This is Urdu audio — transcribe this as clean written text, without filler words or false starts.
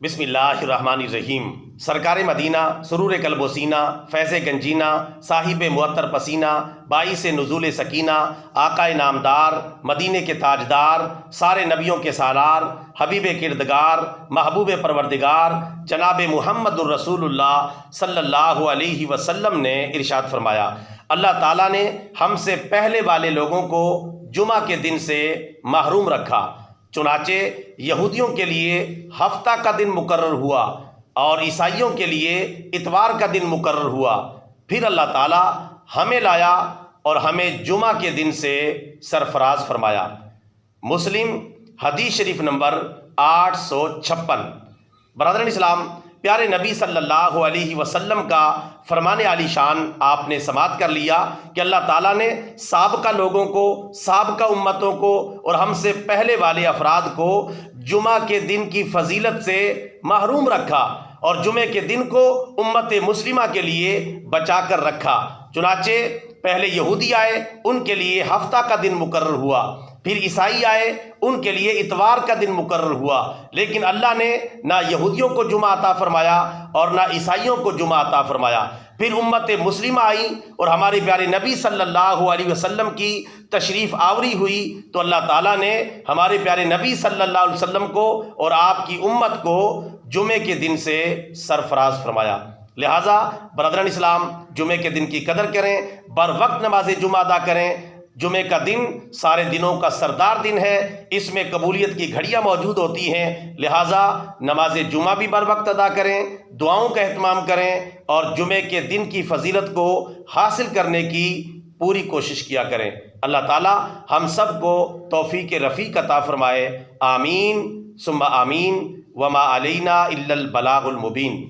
بسم اللہ الرحمن الرحیم۔ سرکار مدینہ، سرور قلب و سینہ، فیض گنجینہ، صاحب معطر پسینہ، باعث نزول سکینہ، آقا نامدار، مدینے کے تاجدار، سارے نبیوں کے سالار، حبیب کردگار، محبوب پروردگار، جناب محمد الرسول اللہ صلی اللہ علیہ وسلم نے ارشاد فرمایا، اللہ تعالیٰ نے ہم سے پہلے والے لوگوں کو جمعہ کے دن سے محروم رکھا، چنانچہ یہودیوں کے لیے ہفتہ کا دن مقرر ہوا اور عیسائیوں کے لیے اتوار کا دن مقرر ہوا۔ پھر اللہ تعالیٰ ہمیں لایا اور ہمیں جمعہ کے دن سے سرفراز فرمایا۔ مسلم حدیث شریف نمبر 856۔ برادران اسلام، پیارے نبی صلی اللہ علیہ وسلم کا فرمان عالی شان آپ نے سماعت کر لیا کہ اللہ تعالیٰ نے سابقہ لوگوں کو، سابقہ امتوں کو اور ہم سے پہلے والے افراد کو جمعہ کے دن کی فضیلت سے محروم رکھا اور جمعے کے دن کو امت مسلمہ کے لیے بچا کر رکھا۔ چنانچہ پہلے یہودی آئے، ان کے لیے ہفتہ کا دن مقرر ہوا، پھر عیسائی آئے، ان کے لیے اتوار کا دن مقرر ہوا، لیکن اللہ نے نہ یہودیوں کو جمعہ عطا فرمایا اور نہ عیسائیوں کو جمعہ عطا فرمایا۔ پھر امت مسلمہ آئی اور ہمارے پیارے نبی صلی اللہ علیہ وسلم کی تشریف آوری ہوئی تو اللہ تعالیٰ نے ہمارے پیارے نبی صلی اللہ علیہ وسلم کو اور آپ کی امت کو جمعے کے دن سے سرفراز فرمایا۔ لہٰذا برادران اسلام، جمعے کے دن کی قدر کریں، بر وقت نماز جمعہ ادا کریں۔ جمعے کا دن سارے دنوں کا سردار دن ہے، اس میں قبولیت کی گھڑیاں موجود ہوتی ہیں، لہٰذا نماز جمعہ بھی بر وقت ادا کریں، دعاؤں کا اہتمام کریں اور جمعے کے دن کی فضیلت کو حاصل کرنے کی پوری کوشش کیا کریں۔ اللہ تعالی ہم سب کو توفیق رفیق عطا فرمائے، آمین ثم آمین، وما علینا الا البلاغ المبین۔